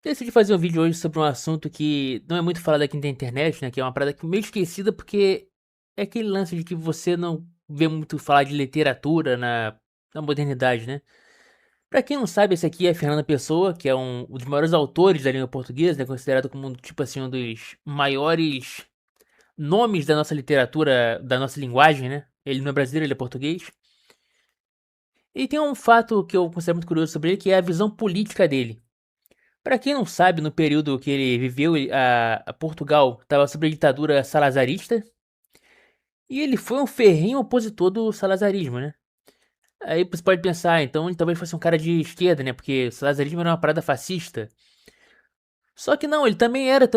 Decidi fazer um vídeo hoje sobre um assunto que não é muito falado aqui na internet, né? Que é uma parada meio esquecida porque é aquele lance de que você não vê muito falar de literatura na modernidade, né? Pra quem não sabe, esse aqui é Fernando Pessoa, que é um dos maiores autores da língua portuguesa, né? Considerado como, tipo assim, um dos maiores nomes da nossa literatura, da nossa linguagem, né? Ele não é brasileiro, ele é português. E tem um fato que eu considero muito curioso sobre ele, que é a visão política dele. Para quem não sabe, no período que ele viveu, a Portugal estava sob a ditadura salazarista e ele foi um ferrenho opositor do salazarismo, né? Aí você pode pensar, então ele talvez fosse um cara de esquerda, né? Porque o salazarismo era uma parada fascista. Só que não, ele também era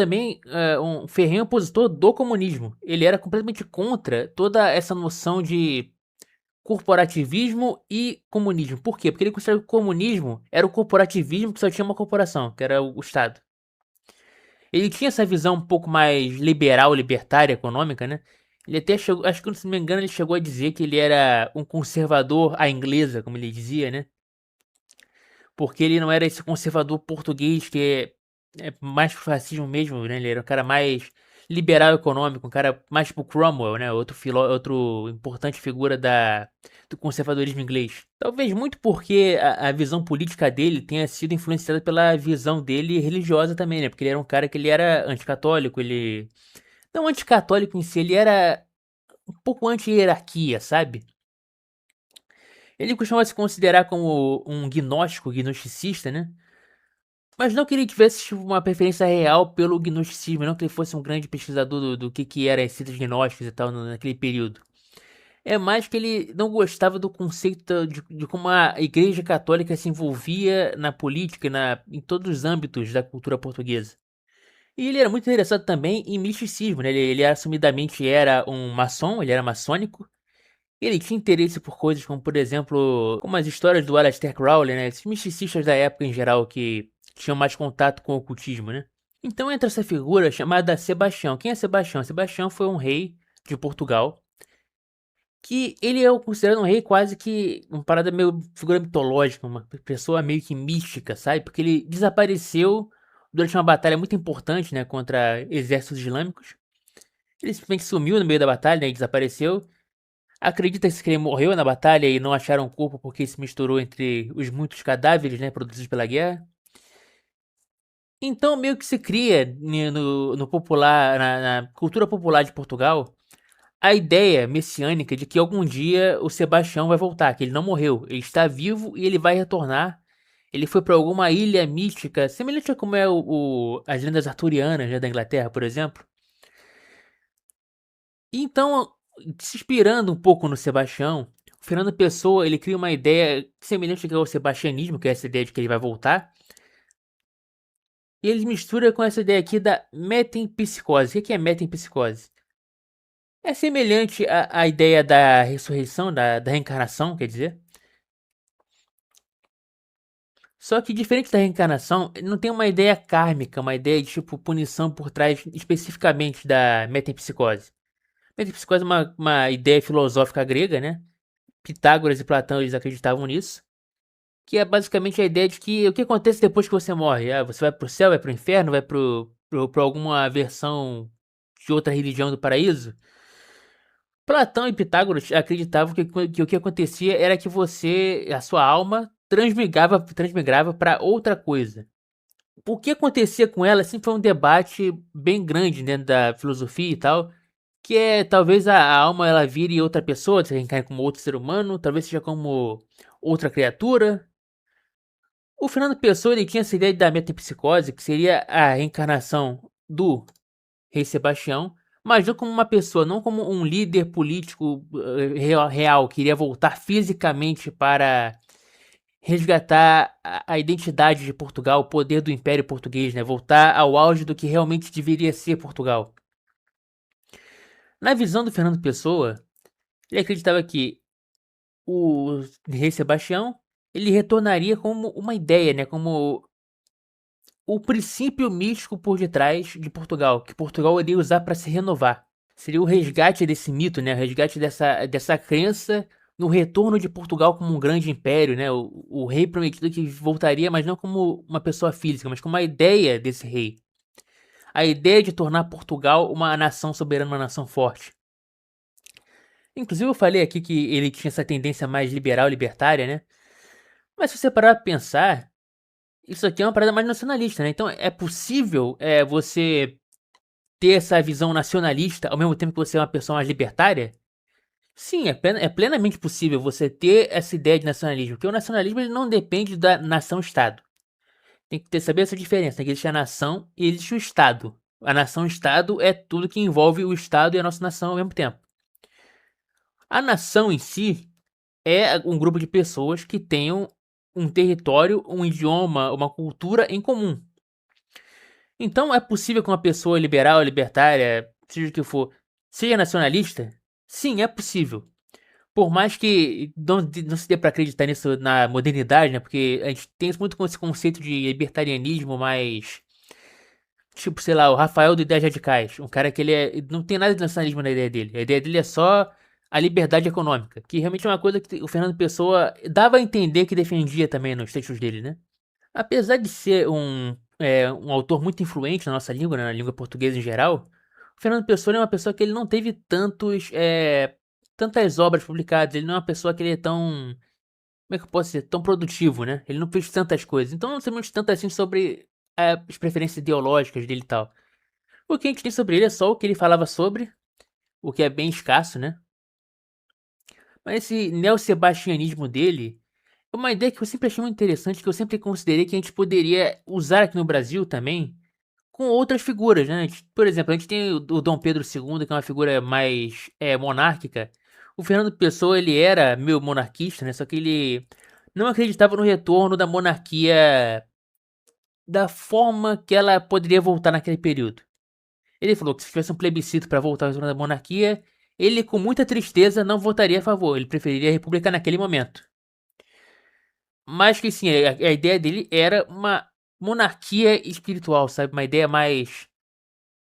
um ferrenho opositor do comunismo. Ele era completamente contra toda essa noção de corporativismo e comunismo. Por quê? Porque ele considerava que o comunismo era o corporativismo que só tinha uma corporação, que era o Estado. Ele tinha essa visão um pouco mais liberal, libertária, econômica, né? Ele até chegou, acho que se não me engano, ele chegou a dizer que ele era um conservador à inglesa, como ele dizia, né? Porque ele não era esse conservador português que é mais pro fascismo mesmo, né? Ele era um cara mais liberal econômico, um cara mais tipo Cromwell, né? Outro importante figura do conservadorismo inglês. Talvez muito porque a visão política dele tenha sido influenciada pela visão dele religiosa também, né? Porque ele era um cara que ele era anticatólico, ele... Não anticatólico em si, ele era um pouco anti-hierarquia, sabe? Ele costumava se considerar como um gnóstico, gnosticista, né? Mas não que ele tivesse tipo, uma preferência real pelo gnosticismo, não que ele fosse um grande pesquisador do que era as seitas gnósticas e tal naquele período. É mais que ele não gostava do conceito de como a Igreja Católica se envolvia na política, em todos os âmbitos da cultura portuguesa. E ele era muito interessado também em misticismo, né? Ele assumidamente era um maçom, ele era maçônico. Ele tinha interesse por coisas como, por exemplo, como as histórias do Aleister Crowley, né? Esses misticistas da época em geral que tinham mais contato com o ocultismo, né? Então entra essa figura chamada Sebastião. Quem é Sebastião? Sebastião foi um rei de Portugal que ele é considerado um rei quase que uma parada meio figura mitológica, uma pessoa meio que mística, sabe? Porque ele desapareceu durante uma batalha muito importante, né, contra exércitos islâmicos. Ele simplesmente sumiu no meio da batalha, né, e desapareceu. Acredita-se que ele morreu na batalha e não acharam o corpo porque se misturou entre os muitos cadáveres, né, produzidos pela guerra. Então meio que se cria no popular, na cultura popular de Portugal, a ideia messiânica de que algum dia o Sebastião vai voltar, que ele não morreu, ele está vivo e ele vai retornar. Ele foi para alguma ilha mística, semelhante a como é as lendas arturianas, né, da Inglaterra, por exemplo. Então, se inspirando um pouco no Sebastião, o Fernando Pessoa ele cria uma ideia semelhante ao sebastianismo, que é essa ideia de que ele vai voltar, e ele mistura com essa ideia aqui da metempsicose. O que é metempsicose? É semelhante à ideia da ressurreição, da reencarnação, quer dizer. Só que diferente da reencarnação, ele não tem uma ideia kármica, uma ideia de tipo punição por trás especificamente da metempsicose. Metempsicose é uma ideia filosófica grega, né? Pitágoras e Platão eles acreditavam nisso. Que é basicamente a ideia de que o que acontece depois que você morre? Ah, você vai pro céu, vai pro inferno, vai pra alguma versão de outra religião do paraíso? Platão e Pitágoras acreditavam que o que acontecia era que a sua alma, transmigrava para outra coisa. O que acontecia com ela sempre foi um debate bem grande dentro da filosofia e tal, que é talvez a alma ela vire outra pessoa, se reencarne como outro ser humano, talvez seja como outra criatura. O Fernando Pessoa ele tinha essa ideia da metempsicose, que seria a reencarnação do Rei Sebastião, mas não como uma pessoa, não como um líder político real, que iria voltar fisicamente para resgatar a identidade de Portugal, o poder do Império Português, né? Voltar ao auge do que realmente deveria ser Portugal. Na visão do Fernando Pessoa, ele acreditava que o Rei Sebastião ele retornaria como uma ideia, né? Como o princípio místico por detrás de Portugal, que Portugal iria usar para se renovar. Seria o resgate desse mito, né? O resgate dessa crença no retorno de Portugal como um grande império, né? O rei prometido que voltaria, mas não como uma pessoa física, mas como a ideia desse rei. A ideia de tornar Portugal uma nação soberana, uma nação forte. Inclusive eu falei aqui que ele tinha essa tendência mais liberal, libertária, né? Mas se você parar pra pensar, isso aqui é uma parada mais nacionalista, né? Então é possível você ter essa visão nacionalista ao mesmo tempo que você é uma pessoa mais libertária? Sim, é plenamente possível você ter essa ideia de nacionalismo, porque o nacionalismo ele não depende da nação-estado. Tem que saber essa diferença, né? Que existe a nação e existe o estado. A nação-estado é tudo que envolve o estado e a nossa nação ao mesmo tempo. A nação em si é um grupo de pessoas que tenham um território, um idioma, uma cultura em comum. Então é possível que uma pessoa liberal, libertária, seja o que for, seja nacionalista? Sim, é possível. Por mais que não se dê pra acreditar nisso na modernidade, né? Porque a gente tem muito com esse conceito de libertarianismo, mas. Tipo, sei lá, o Rafael do Ideias Radicais. Um cara que não tem nada de nacionalismo na ideia dele. A ideia dele é só a liberdade econômica. Que realmente é uma coisa que o Fernando Pessoa dava a entender que defendia também nos textos dele, né? Apesar de ser um autor muito influente na nossa língua, né, na língua portuguesa em geral, o Fernando Pessoa é uma pessoa que ele não teve tantas obras publicadas, ele não é uma pessoa que ele é tão, como é que eu posso dizer, tão produtivo, né? Ele não fez tantas coisas, então não sabemos tanto assim sobre as preferências ideológicas dele e tal. O que a gente tem sobre ele é só o que ele falava sobre, o que é bem escasso, né? Mas esse neosebastianismo dele é uma ideia que eu sempre achei muito interessante, que eu sempre considerei que a gente poderia usar aqui no Brasil também, com outras figuras, né? Por exemplo, a gente tem o Dom Pedro II, que é uma figura mais monárquica. O Fernando Pessoa, ele era meio monarquista, né? Só que ele não acreditava no retorno da monarquia da forma que ela poderia voltar naquele período. Ele falou que se tivesse um plebiscito para voltar ao retorno da monarquia, ele com muita tristeza não votaria a favor, ele preferiria a república naquele momento. Mas que sim, a ideia dele era uma monarquia espiritual, sabe? Uma ideia mais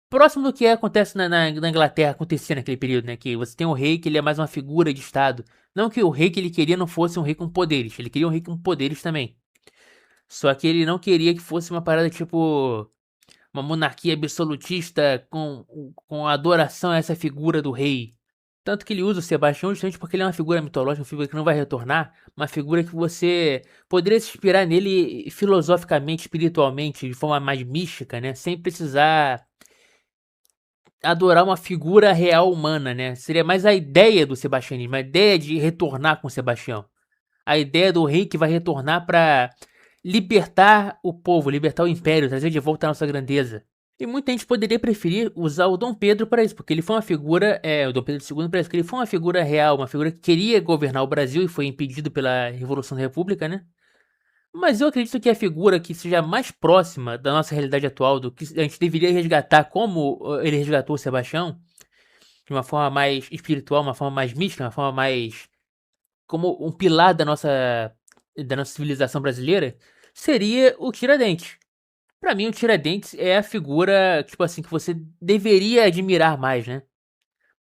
próximo do que acontece na Inglaterra, acontecia naquele período, né? Que você tem o rei que ele é mais uma figura de Estado. Não que o rei que ele queria não fosse um rei com poderes. Ele queria um rei com poderes também. Só que ele não queria que fosse uma parada tipo uma monarquia absolutista com adoração a essa figura do rei. Tanto que ele usa o Sebastião justamente porque ele é uma figura mitológica, uma figura que não vai retornar, uma figura que você poderia se inspirar nele filosoficamente, espiritualmente, de forma mais mística, né? Sem precisar adorar uma figura real humana, né? Seria mais a ideia do sebastianismo, a ideia de retornar com o Sebastião. A ideia do rei que vai retornar para libertar o povo, libertar o império, trazer de volta a nossa grandeza. E muita gente poderia preferir usar o Dom Pedro para isso, porque ele foi uma figura, o Dom Pedro II para isso, porque ele foi uma figura real, uma figura que queria governar o Brasil e foi impedido pela Revolução da República, né? Mas eu acredito que a figura que seja mais próxima da nossa realidade atual, do que a gente deveria resgatar como ele resgatou o Sebastião, de uma forma mais espiritual, uma forma mais mística, uma forma mais como um pilar da nossa civilização brasileira, seria o Tiradentes. Pra mim, o Tiradentes é a figura, tipo assim, que você deveria admirar mais, né?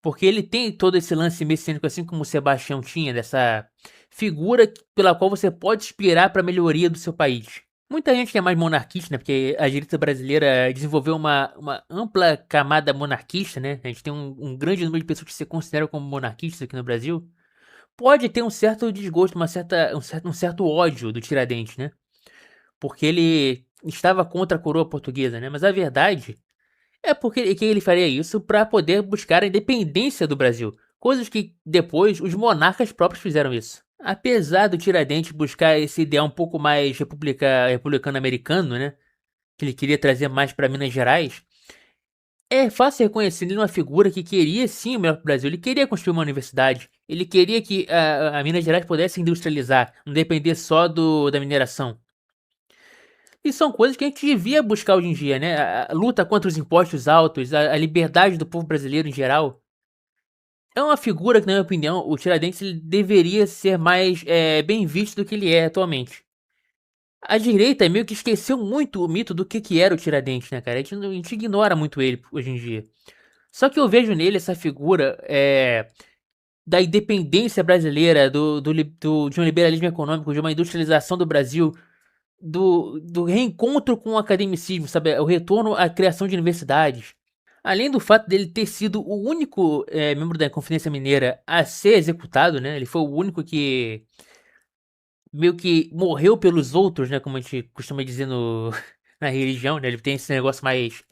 Porque ele tem todo esse lance messiânico, assim como o Sebastião tinha, dessa figura pela qual você pode inspirar para a melhoria do seu país. Muita gente que é mais monarquista, né? Porque a direita brasileira desenvolveu uma ampla camada monarquista, né? A gente tem um grande número de pessoas que se consideram como monarquistas aqui no Brasil. Pode ter um certo desgosto, um certo ódio do Tiradentes, né? Porque ele estava contra a coroa portuguesa, né? Mas a verdade é porque que ele faria isso para poder buscar a independência do Brasil. Coisas que depois os monarcas próprios fizeram isso. Apesar do Tiradentes buscar esse ideal um pouco mais republicano americano, né? Que ele queria trazer mais para Minas Gerais. É fácil reconhecer ele uma figura que queria sim o melhor para o Brasil. Ele queria construir uma universidade. Ele queria que a Minas Gerais pudesse industrializar, não depender só da mineração. E são coisas que a gente devia buscar hoje em dia, né? A luta contra os impostos altos, a liberdade do povo brasileiro em geral. É uma figura que, na minha opinião, o Tiradentes ele deveria ser mais bem visto do que ele é atualmente. A direita meio que esqueceu muito o mito do que era o Tiradentes, né, cara? A gente ignora muito ele hoje em dia. Só que eu vejo nele essa figura da independência brasileira, de um liberalismo econômico, de uma industrialização do Brasil, do reencontro com o academicismo, sabe? O retorno à criação de universidades. Além do fato dele ter sido o único membro da Conferência Mineira a ser executado, né? Ele foi o único que meio que morreu pelos outros, né? Como a gente costuma dizer na religião, né? Ele tem esse negócio mais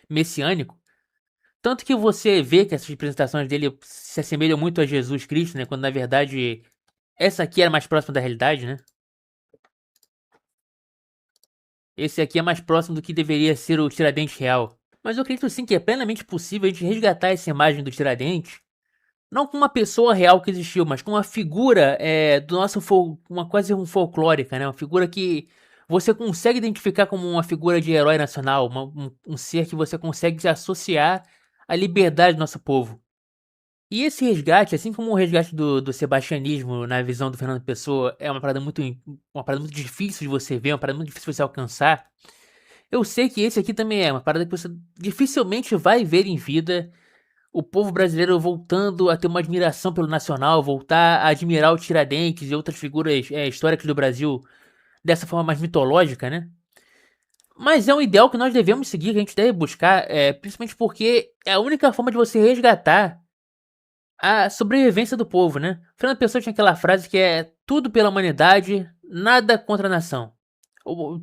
messiânico. Tanto que você vê que essas representações dele se assemelham muito a Jesus Cristo, né? Quando na verdade essa aqui era mais próxima da realidade, né? Esse aqui é mais próximo do que deveria ser o Tiradentes real. Mas eu acredito sim que é plenamente possível a gente resgatar essa imagem do Tiradentes, não com uma pessoa real que existiu, mas com uma figura do nosso uma quase um folclórica, né? Uma figura que você consegue identificar como uma figura de herói nacional, um ser que você consegue se associar à liberdade do nosso povo. E esse resgate, assim como o resgate do sebastianismo na visão do Fernando Pessoa, é uma parada muito difícil de você ver, uma parada muito difícil de você alcançar. Eu sei que esse aqui também é uma parada que você dificilmente vai ver em vida o povo brasileiro voltando a ter uma admiração pelo nacional, voltar a admirar o Tiradentes e outras figuras históricas do Brasil dessa forma mais mitológica, né? Mas é um ideal que nós devemos seguir, que a gente deve buscar, principalmente porque é a única forma de você resgatar a sobrevivência do povo, né? Fernando Pessoa tinha aquela frase que é tudo pela humanidade, nada contra a nação.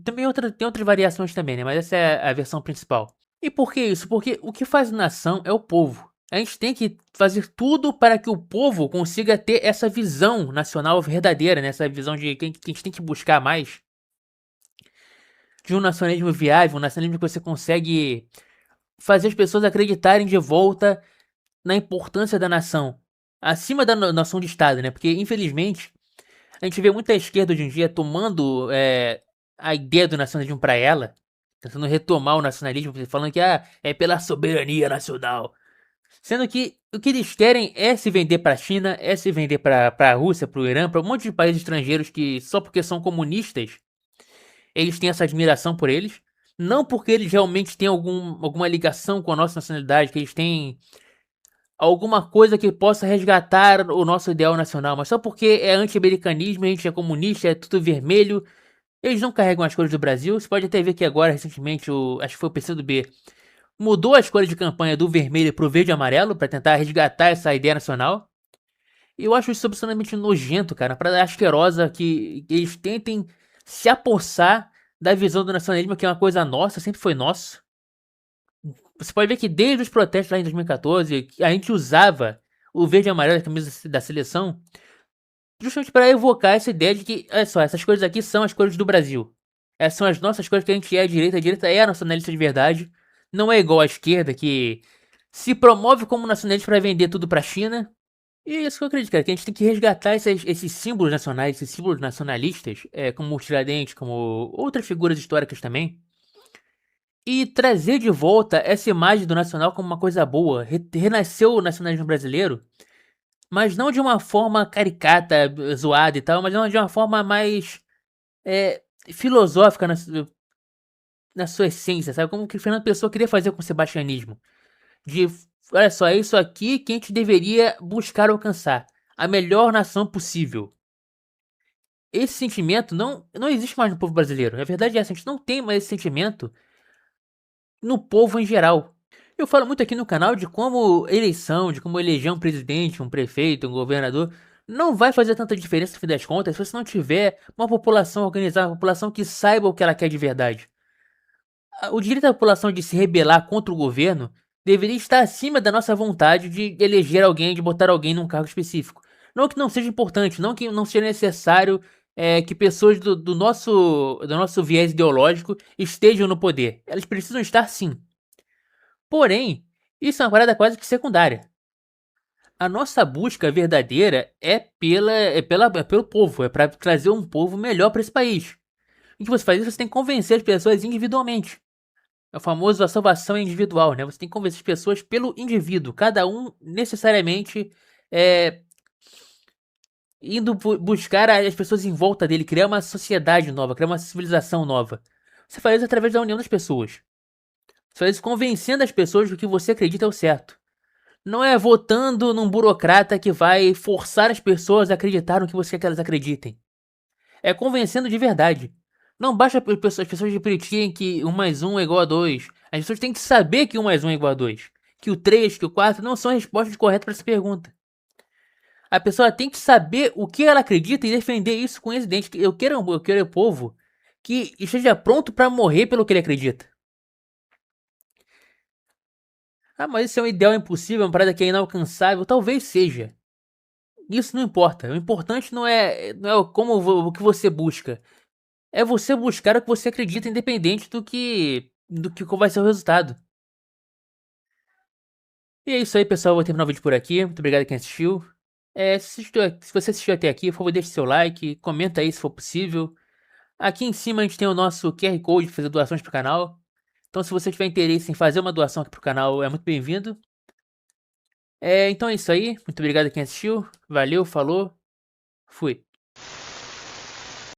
Tem outras variações também, né? Mas essa é a versão principal. E por que isso? Porque o que faz nação é o povo. A gente tem que fazer tudo para que o povo consiga ter essa visão nacional verdadeira, né? Essa visão de que a gente tem que buscar mais. De um nacionalismo viável, um nacionalismo que você consegue fazer as pessoas acreditarem de volta na importância da nação. Acima da noção de Estado, né? Porque, infelizmente, a gente vê muita esquerda hoje em dia tomando a ideia do nacionalismo para ela, tentando retomar o nacionalismo, falando que é pela soberania nacional. Sendo que o que eles querem é se vender para a China, é se vender para a Rússia, para o Irã, para um monte de países estrangeiros que só porque são comunistas eles têm essa admiração por eles. Não porque eles realmente têm alguma ligação com a nossa nacionalidade, que eles têm alguma coisa que possa resgatar o nosso ideal nacional, mas só porque é anti-americanismo, a gente é comunista, é tudo vermelho. Eles não carregam as cores do Brasil. Você pode até ver que agora, recentemente, acho que foi o PCdoB, mudou as cores de campanha do vermelho pro verde e amarelo para tentar resgatar essa ideia nacional. E eu acho isso absolutamente nojento, cara. Uma parada asquerosa que eles tentem se apossar da visão do nacionalismo, que é uma coisa nossa, sempre foi nosso. Você pode ver que desde os protestos lá em 2014, a gente usava o verde e amarelo da camisa da seleção justamente para evocar essa ideia de que, olha só, essas cores aqui são as cores do Brasil. Essas são as nossas cores que a direita é a nacionalista de verdade. Não é igual à esquerda que se promove como nacionalista para vender tudo para a China. E é isso que eu acredito, cara, que a gente tem que resgatar esses símbolos nacionais, esses símbolos nacionalistas, como o Tiradentes, como outras figuras históricas também, e trazer de volta essa imagem do nacional como uma coisa boa. Renasceu o nacionalismo brasileiro, mas não de uma forma caricata, zoada e tal, mas de uma forma mais filosófica na sua essência, sabe? Como que o Fernando Pessoa queria fazer com o sebastianismo. De, olha só, é isso aqui que a gente deveria buscar alcançar. A melhor nação possível. Esse sentimento não existe mais no povo brasileiro. A verdade é essa, a gente não tem mais esse sentimento no povo em geral. Eu falo muito aqui no canal de como eleição, de como eleger um presidente, um prefeito, um governador, não vai fazer tanta diferença no fim das contas se você não tiver uma população organizada, uma população que saiba o que ela quer de verdade. O direito da população de se rebelar contra o governo deveria estar acima da nossa vontade de eleger alguém, de botar alguém num cargo específico. Não que não seja importante, não que não seja necessário que pessoas do nosso viés ideológico estejam no poder. Elas precisam estar sim. Porém, isso é uma parada quase que secundária. A nossa busca verdadeira é pelo povo, é para trazer um povo melhor para esse país. E que você faz isso, você tem que convencer as pessoas individualmente. É o famoso a salvação individual, né? Você tem que convencer as pessoas pelo indivíduo, cada um necessariamente é, indo buscar as pessoas em volta dele, criar uma sociedade nova, criar uma civilização nova. Você faz isso através da união das pessoas. Você faz isso convencendo as pessoas do que você acredita é o certo. Não é votando num burocrata que vai forçar as pessoas a acreditar no que você quer que elas acreditem. É convencendo de verdade. Não basta as pessoas repetirem que 1 mais 1 é igual a 2. As pessoas têm que saber que 1 mais 1 é igual a 2. Que o 3, que o 4 não são respostas corretas para essa pergunta. A pessoa tem que saber o que ela acredita e defender isso com evidente. Eu quero o povo que esteja pronto para morrer pelo que ele acredita. Ah, mas isso é um ideal impossível, uma parada que é inalcançável. Talvez seja. Isso não importa. O importante não é o que você busca. É você buscar o que você acredita, independente do que qual vai ser o resultado. E é isso aí, pessoal. Vou terminar o vídeo por aqui. Muito obrigado a quem assistiu. Se você assistiu até aqui, por favor, deixe seu like, comenta aí se for possível. Aqui em cima a gente tem o nosso QR Code para fazer doações pro canal. Então, se você tiver interesse em fazer uma doação aqui pro canal, é muito bem-vindo. Então é isso aí. Muito obrigado a quem assistiu. Valeu, falou, fui.